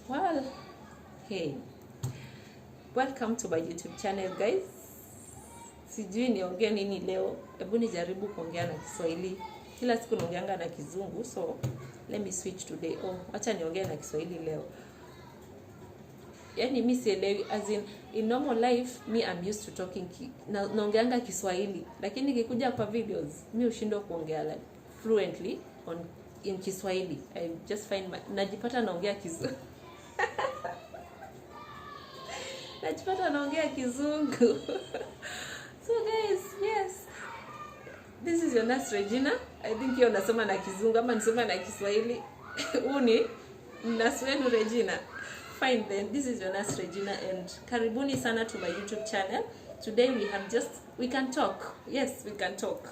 Well, hey, welcome to my YouTube channel guys. Sijui niongee nini leo. Hebu nijaribu kuongea na Kiswahili. Kila siku naongeanga na Kizungu, so let me switch today. Acha niongee na Kiswahili leo. Yaani mimi sielewi, as in normal life me I'm used to talking naongeanga Kiswahili, lakini nikikuja kwa videos mimi hushindwa kuongea like fluently in Kiswahili. I just find najipata naongea Kizungu. Najipata naongea Kizungu. So guys, yes. This is your nurse Regina. I think you're nasoma na Kizungu ama nisoma na Kiswahili. Uni nurse wenu Regina. Fine then. This is your nurse Regina and karibuni sana to my YouTube channel. Today we can talk. Yes, we can talk.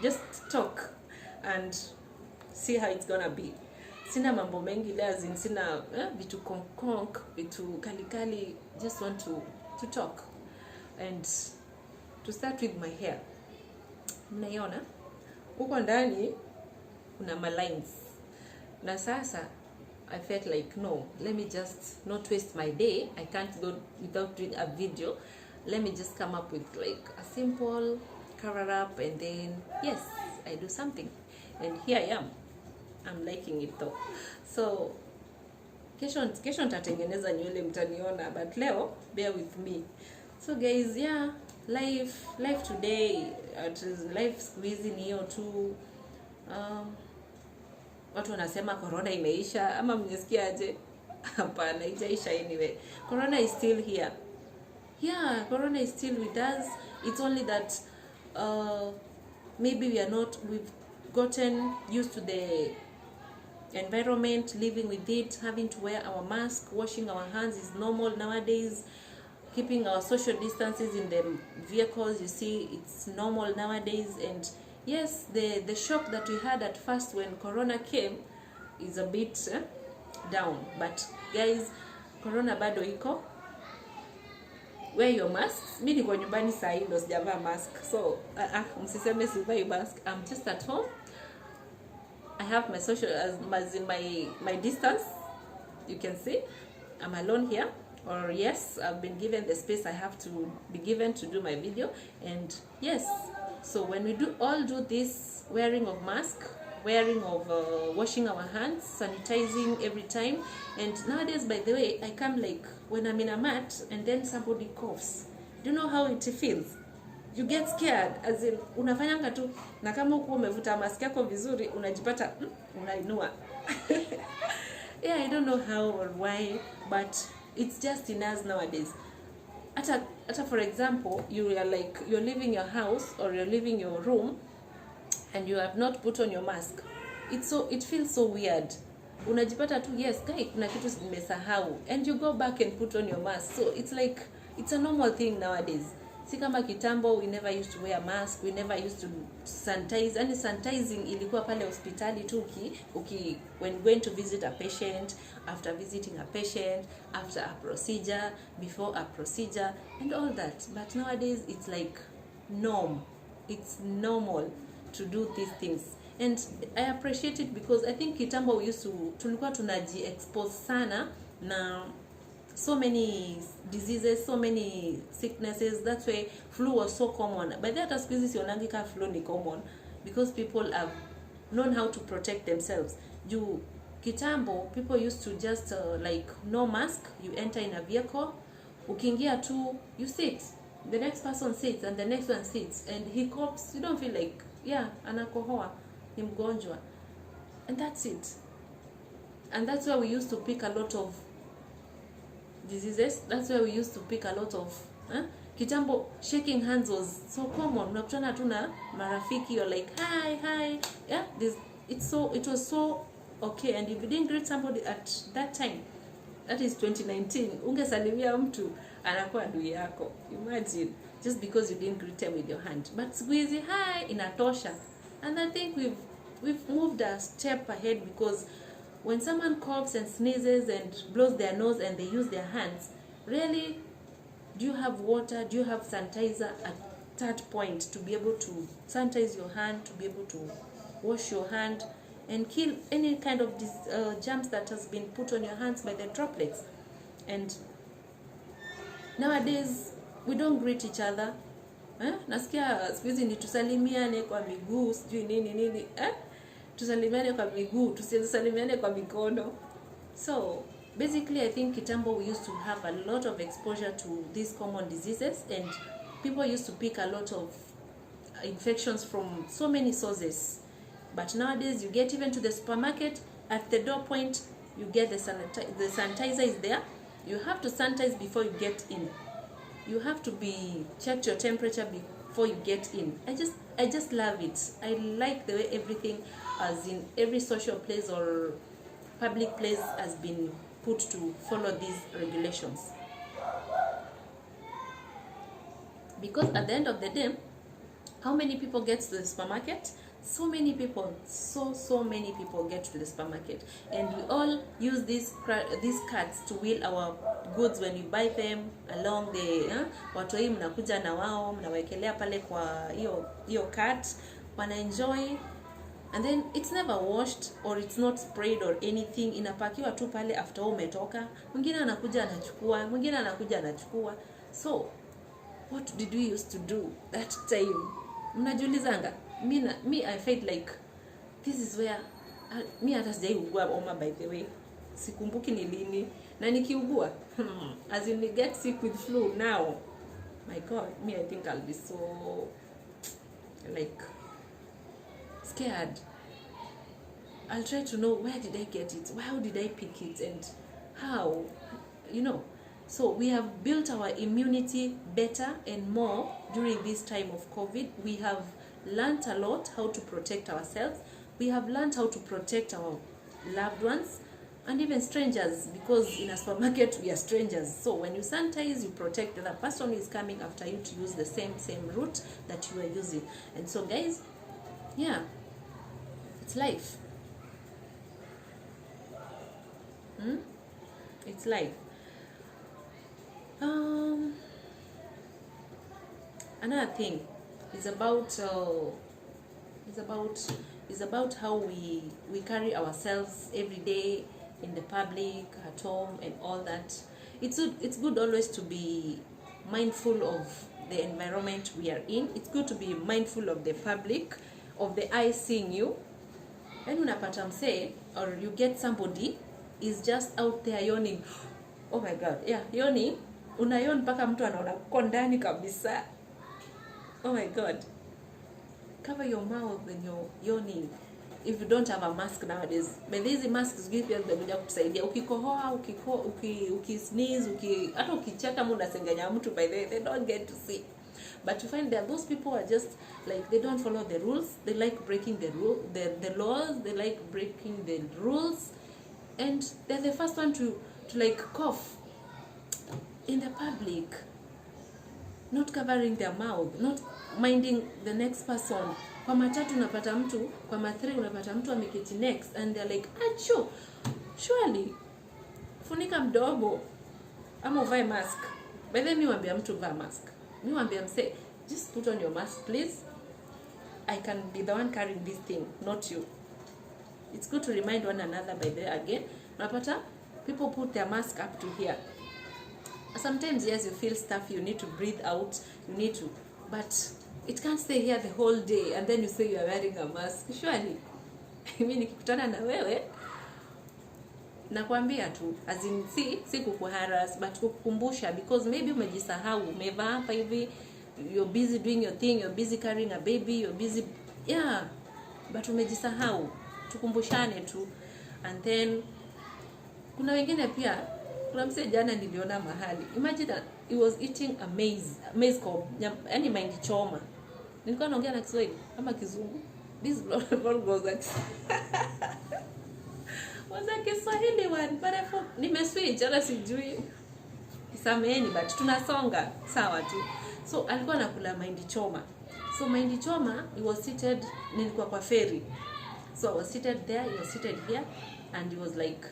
Just talk and see how it's gonna be. Sina mambo mengi leo, sina vitu konk, vitu kalikali. Just want to talk. And to start with my hair. Mnaiona? Huko ndani kuna malines. Na sasa I felt like no, let me just not waste my day. I can't go without doing a video. Let me just come up with like a simple cover up and then yes, I do something. And here I am. I'm liking it though. So kesho nitatengeneza nywele mtaniona, but leo bear with me. So guys, yeah, life today, life squeeze ni hiyo tu. Watu wanasema corona imeisha ama mnisikia aje? Hapana, haijaisha anyway. Corona is still here. Yeah, corona is still with us. It's only that maybe we've gotten used to the environment, living with it, having to wear our mask, washing our hands is normal nowadays, keeping our social distances in the vehicles, you see, it's normal nowadays. And yes, the shock that we had at first when corona came is a bit down, but guys, corona bado iko. Wear your masks. Mimi niko nyumbani saa hii ndo sijavaa mask, so msiseme sivai mask. I'm just at home. I have my social as in my distance. You can see I'm alone here, or yes, I've been given the space I have to be given to do my video. And yes, so when we all do this wearing of mask, wearing of washing our hands, sanitizing every time. And nowadays, by the way, I come like when I'm in a mat and then somebody coughs. Do you know how it feels? You get scared, as in unafanyanga tu, na kama uko umevuta mask yako vizuri unajipata unainua. Yeah, I don't know how or why, but it's just in us nowadays. Ata for example, you're leaving your house or you're leaving your room and you have not put on your mask. It feels so weird. Unajipata tu, yes, kai kuna kitu nimesahau, and you go back and put on your mask. So it's like it's a normal thing nowadays. Si kama kitambo, we never used to wear mask, we never used to sanitize. And sanitizing ilikuwa pale hospitali tu when going to visit a patient, after visiting a patient, after a procedure, before a procedure, and all that. But nowadays it's like norm. It's normal to do these things. And I appreciate it because I think kitambo tulikuwa tunaji expose sana na so many diseases, so many sicknesses. That's why flu was so common. But that species yonangika flu ni common because people have known how to protect themselves. Kitambo, people used to just like no mask, you enter in a vehicle, ukiingia tu, you sit, the next person sits and the next one sits, and he coughs, you don't feel like, yeah, anakohoa, ni mgonjwa. And that's it. And that's why we used to pick a lot of diseases. That's why we used to pick a lot of kitambo, shaking hands was so common. Unakutana tu na marafiki, you're like hi, yeah, it was so okay. And if you didn't greet somebody at that time, that is 2019, ungesalimia mtu anakuwa adui yako. Imagine, just because you didn't greet them with your hand. But squeezy hi inatosha. And I think we've moved a step ahead, because when someone coughs and sneezes and blows their nose and they use their hands, really, do you have water? Do you have sanitizer at that point to be able to sanitize your hand, to be able to wash your hand? and kill any kind of germs that has been put on your hands by the droplets. And nowadays we don't greet each other. Nasikia siku hizi ni tusalimiane kwa miguu, sijui nini tusalimiane kwa miguu, tusisalimiane kwa mikono. So basically I think kitambo we used to have a lot of exposure to these common diseases, and people used to pick a lot of infections from so many sources. But nowadays you get even to the supermarket, at the door point you get the sanitizer is there. You have to sanitize before you get in. You have to be checked your temperature before you get in. I just love it. I like the way everything, as in every social place or public place, has been put to follow these regulations. Because at the end of the day, how many people get to the supermarket? So many people, so many people get to the supermarket, and we all use these carts to wheel our goods when we buy them along the watu hii mnakuja na wao mnawekelea pale kwa hiyo cart, wana enjoy, and then it's never washed or it's not sprayed or anything. Inapakiwa tu pale after umetoka, mwingine anakuja anachukua, mwingine anakuja anachukua. So what did we used to do that time? Mnajulizanga? Me I felt like this is where me hata sijaugua homa, by the way. Sikumbuki ni lini na nikiugua as in get sick with flu now, my god, me I think I'll be so like scared. I'll try to know where did I get it, how did I pick it, and how, So we have built our immunity better and more during this time of COVID. We have learned a lot how to protect ourselves. We have learned how to protect our loved ones and even strangers, because in a supermarket we are strangers. So when you sanitize, you protect the other person who is coming after you to use the same route that you are using. And so guys, yeah, it's life. It's life. Another thing is about how we carry ourselves every day in the public, at home, and all that. It's good always to be mindful of the environment we are in. It's good to be mindful of the public, of the eyes seeing you. And unapata mse, or you get somebody is just out there yawning. Oh my god, yeah, yawning. Unayon mpaka mtu anaona uko ndani kabisa. Oh my god. Cover your mouth when you're yawning. If you don't have a mask nowadays, but these masks give you the kusaidia. Ukikohoa, ukisneeze, hata ukicheka mtu unasengenya mtu, by the way, they don't get to see. But you find that those people are just like, they don't follow the rules. They like breaking the laws. They like breaking the rules, and they're the first one to like cough in the public, not covering their mouth, not minding the next person. Kwa matatu unapata mtu, kwa mathri unapata mtu ameketi next, and they're like, acho, surely funika mdomo ama uvae mask. By the way, mi wambia mtu vaa mask. Mi wambia mse, just put on your mask please. I can be the one carrying this thing, not you. It's good to remind one another. By the way, again, unapata people put their mask up to here. Sometimes, yes, you feel stuff, you need to breathe out, but it can't stay here the whole day, and then you say you are wearing a mask. Surely, mimi nikikutana na wewe, nakwambia tu, as in, si kukuharass, but kukukumbusha, because maybe umejisahau, umevaa hapa hivi, you're busy doing your thing, you're busy carrying a baby, you're busy, yeah, but umejisahau, tukumbushane tu. And then, kuna wengine pia, kuna mse jana niliona mahali. Imagine that he was eating a maize cob, yani mahindi choma. Nilikuwa naongea na Kiswahili ama Kizungu. This vlog was a Kiswahili one, but I thought nimeswitch, hata sijui. Sameheni, but tunasonga sawa tu. So alikuwa anakula mahindi choma. So mahindi choma, he was seated, nilikuwa kwa ferry. So I was seated there, he was seated here, and he was like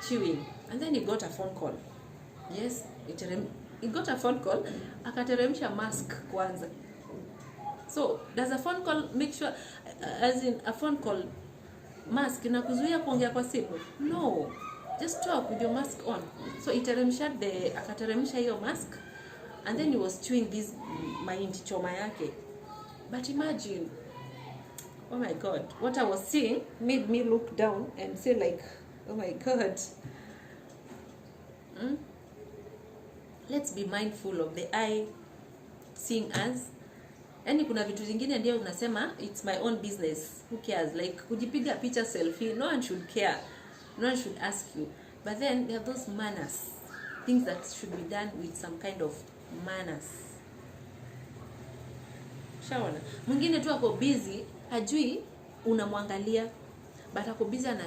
chewing, and then he got a phone call. Yes, he got a phone call. Akateremsha mask kwanza. So does a phone call make sure? as in a phone call mask inakuzuia kuongea kwa simu? No, just talk with your mask on. So akateremsha hiyo mask, and then he was chewing this mahindi choma yake. But imagine, oh my God, what I was seeing made me look down and say like, oh my God. Let's be mindful of the eye seeing us. Yani kuna vitu zingine ndio unasema it's my own business, who cares? Like kujipiga picha selfie, no one should care, no one should ask you. But then there are those manners, things that should be done with some kind of manners. Shaona mwingine tu ako busy, hajui unamwangalia, but ako busy ana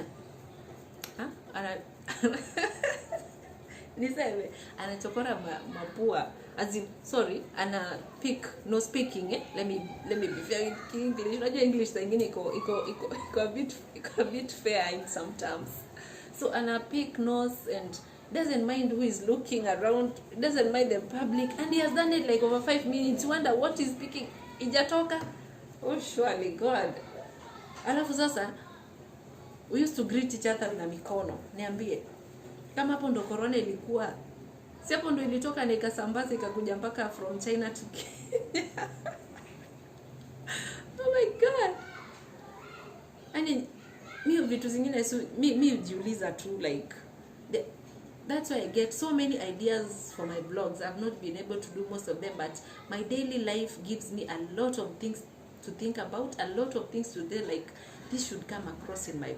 niseme anachokora mapua, as in, sorry, ana pick no speaking, let me be very English. Unajua English zingine iko a bit fair in some terms. So ana pick nose and doesn't mind who is looking around, doesn't mind the public, and he has done it like over 5 minutes. Wonder what is speaking ijatoka. Oh surely God. Alafu sasa we used to greet each other na mikono. Niambie, kama hapo ndo corona ilikuwa, si hapo ndo ilitoka na ikasambaza ikakuja mpaka from China to Kenya. Oh my God. Yaani mimi vitu zingine mimi ujiuliza tu like that's why I get so many ideas for my blogs. I've not been able to do most of them, but my daily life gives me a lot of things to think about, a lot of things to do. Like this should come across in my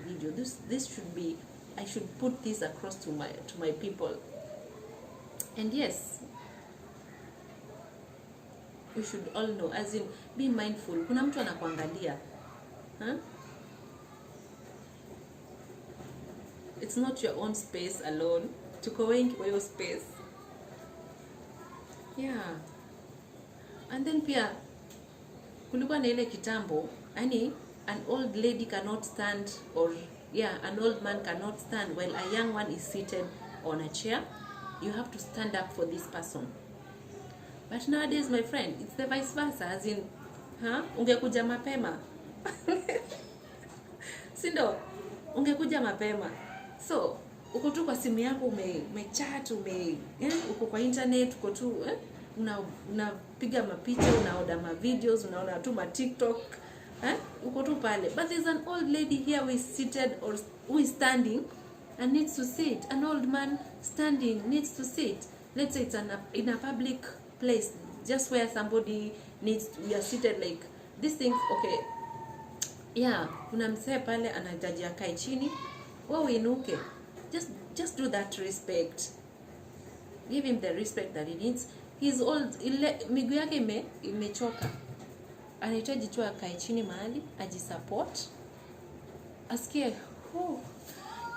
video. This should be, I should put this across to my people. And yes, we should all know, as in be mindful. Kuna mtu anakuangalia, it's not your own space alone. Tuko wengi kwa hiyo space. Yeah. And then pia kulikuwa na ile kitambo, yani an old lady cannot stand, or an old man cannot stand while a young one is seated on a chair. You have to stand up for this person. But nowadays, my friend, it's the vice versa, as in, ungekuja mapema. Sindo, ungekuja mapema. So, uko tu kwa simu yako umechat, uko kwa internet, uko tu unapiga mapicha, unaoda ma videos, unaona tu ma TikTok, uko tu pale. But there's an old lady here who is seated or who is standing and needs to sit. An old man standing needs to sit. Let's say it's in a public place, just where somebody needs to, we are seated like these things. Okay, yeah, kuna msee pale anahitaji akae chini, wewe uinuke. Just do that respect. Give him the respect that he needs. He's old, miguu yake imechoka. Anahitaji tu akae chini mahali, ajisupport. Asikie,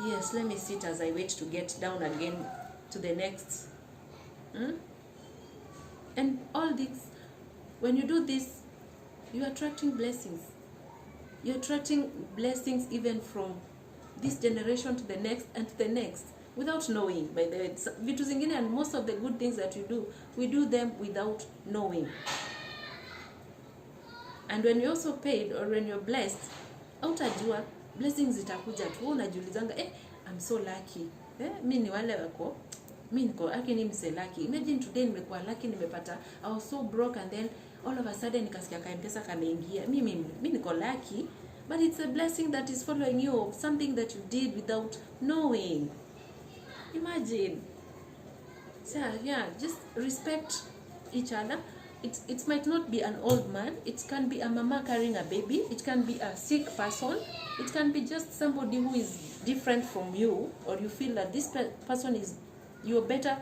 yes, let me sit as I wait to get down again to the next. And all this, when you do this, you are attracting blessings. You're attracting blessings even from this generation to the next and to the next, without knowing. By the way, vitu zingine, and most of the good things that we do them without knowing. And when you're also paid, or when you're blessed, utajua blessings zitakuja tu. Unajulizanga, I'm so lucky. Mimi ni wale wako, mimi niko ni mse lucky. Imagine today nimekuwa lucky, nimepata, I was so broke, and then all of a sudden nikasikia ka M-Pesa kameingia. Mimi niko lucky, but it's a blessing that is following you, of something that you did without knowing. Imagine. So yeah, just respect each other. It might not be an old man, it can be a mama carrying a baby, it can be a sick person, it can be just somebody who is different from you, or you feel that this person is, you're better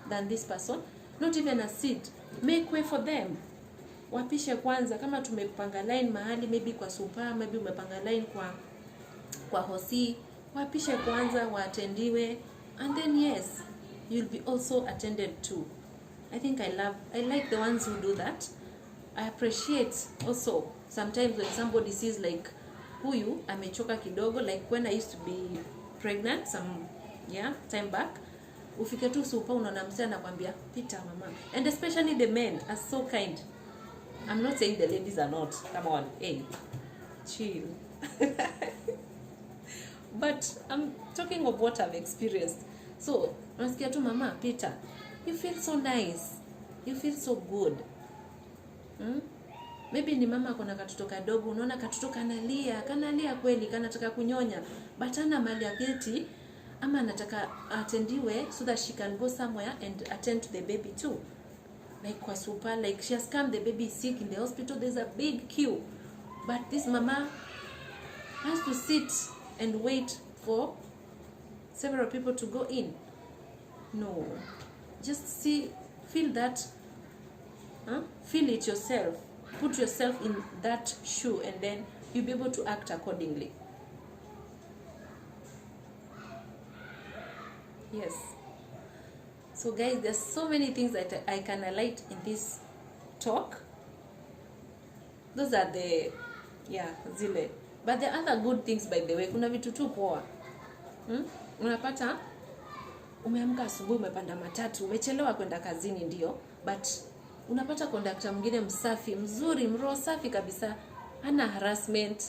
than this person. Not even a seat. Make way for them. Wapishe kwanza. Kama tumepanga line mahali, maybe kwa super, maybe umepanga line kwa hosi, wapishe kwanza, waatendiwe, and then yes, you'll be also attended to. I think I like the ones who do that. I appreciate also sometimes when somebody sees like, huyu amechoka kidogo, like when I used to be pregnant some time back, ufike tu super, unaona msee anakuambia pita mama. And especially the men are so kind. I'm not saying the ladies are not, come on, chill. But I'm talking of what I've experienced. So unasikia tu mama Peter, you feel so nice, you feel so good. Maybe ni mama kuna katoto kadogo, unaona katoto kanalia kweli, kanataka kunyonya, but ana mali ya keti, ama anataka atendiwe so that she can go somewhere and attend to the baby too. Like kwa super, like she has come, the baby is sick in the hospital, there's a big queue, but this mama has to sit and wait for several people to go in. No, just feel that, feel it yourself, put yourself in that shoe, and then you'll be able to act accordingly. Yes. So guys, there's so many things that I can highlight in this talk. Those are the, zile. But the other good things, by the way, kuna vitu tu poa. Unapata umeamka asubuhi, umepanda matatu, umechelewa kwenda kazini ndio, but unapata conductor mwingine msafi, mzuri, mroho safi kabisa, hana harassment,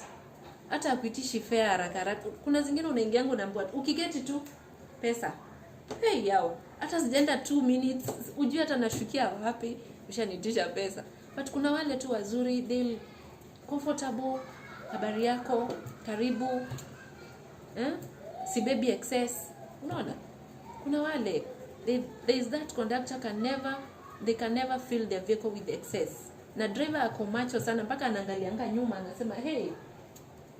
hata akuitishi fare haraka. Kuna zingine unaingianga unaambiwa ukigeti tu pesa. Hey yao, hata sijaenda 2 minutes, ujui hata nashukia wapi, ushanitisha pesa. But kuna wale tu wazuri, they comfortable, habari yako, karibu, si baby excess. Unaona? Kuna wale, there is that conductor they can never fill their vehicle with excess. Na driver ako macho sana mpaka anaangalianga nyuma, anasema hey,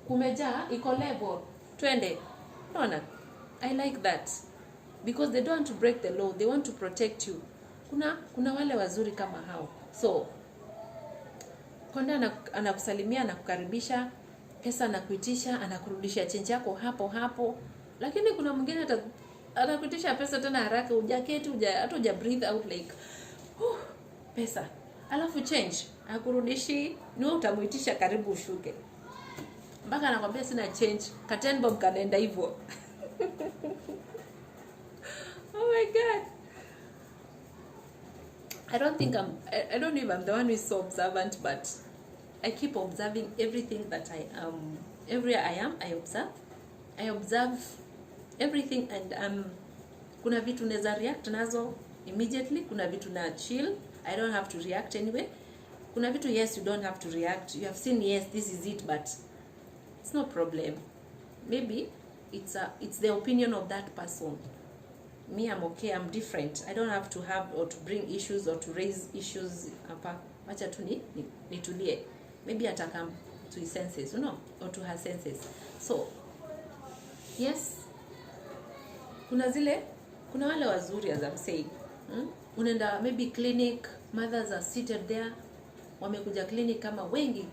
kumejaa, iko level, twende. Unaona? I like that, because they don't want to break the law, they want to protect you. Kuna wale wazuri kama hao. So konda anakusalimia, anakukaribisha, pesa anakuitisha, anakurudishia change yako hapo. Lakini kuna mwingine anakuitisha pesa tena haraka, hujaketi, hata huja breathe out like pesa. Alafu change akurudishi, ni wewe utamuitisha karibu ushuke. Mpaka anakwambia sina change, ka 10 bob kanaenda hivyo. Oh my God. I don't know if I'm the one who is so observant, but I keep observing everything that I am. Everywhere I am, I observe everything, and kuna vitu neza react nazo immediately, kuna vitu na chill, I don't have to react anyway. Kuna vitu, yes, you don't have to react. You have seen, yes, this is it, but it's no problem. Maybe it's the opinion of that person. Me, I'm okay, I'm different. I don't have to have or to bring issues or to raise issues hapa. Wacha tu nitulie. Maybe atakam to his senses, or to her senses. So, yes, kuna wale wazuri, as I'm saying. Unaenda maybe clinic, mothers are seated there, wamekuja clinic kama wengi.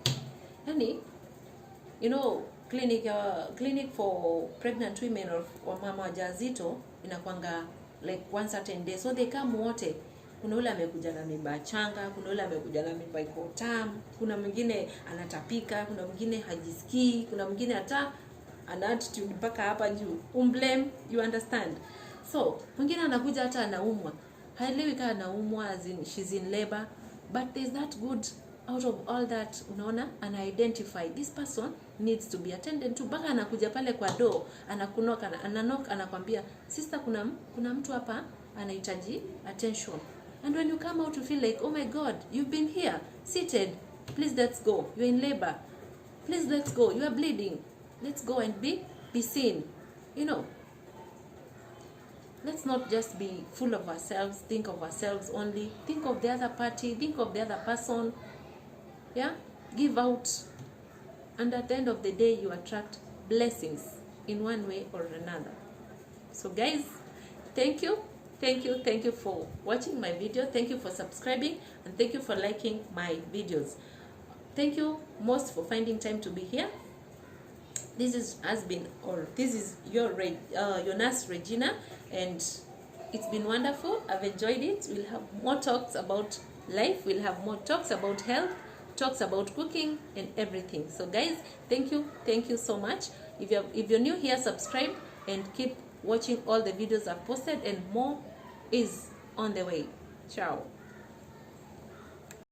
Yani, clinic for pregnant women or mama wajawazito inakwanga like one certain day, so they come wote. Kuna ule amekuja na mimba changa, kuna ule amekuja na mimba iko tamu, kuna mwingine anatapika, kuna mwingine hajisikii, kuna mwingine hata ana attitude mpaka hapa juu, blame, you understand. So mwingine anakuja hata anaumwa, haelewi kama anaumwa, as in she's in labor, but there's that good out of all that, unaona, ana identify this person needs to be attended to. Baka anakuja pale kwa door, anakunoka, anakwambia sister, kuna mtu hapa anahitaji attention. And when you come out, you feel like, oh my God, you've been here seated, please let's go, you're in labor, please let's go, you are bleeding, let's go and be seen. Let's not just be full of ourselves, think of ourselves only, think of the other party, think of the other person. Yeah, give out, and at the end of the day you attract blessings in one way or another. So guys, thank you for watching my video, thank you for subscribing, and thank you for liking my videos. Thank you most for finding time to be here. This is your nurse Regina, and it's been wonderful. I've enjoyed it. We'll have more talks about life, we'll have more talks about health, talks about cooking and everything. So guys, thank you so much. If you're new here, subscribe and keep watching all the videos I've posted, and more is on the way. Ciao.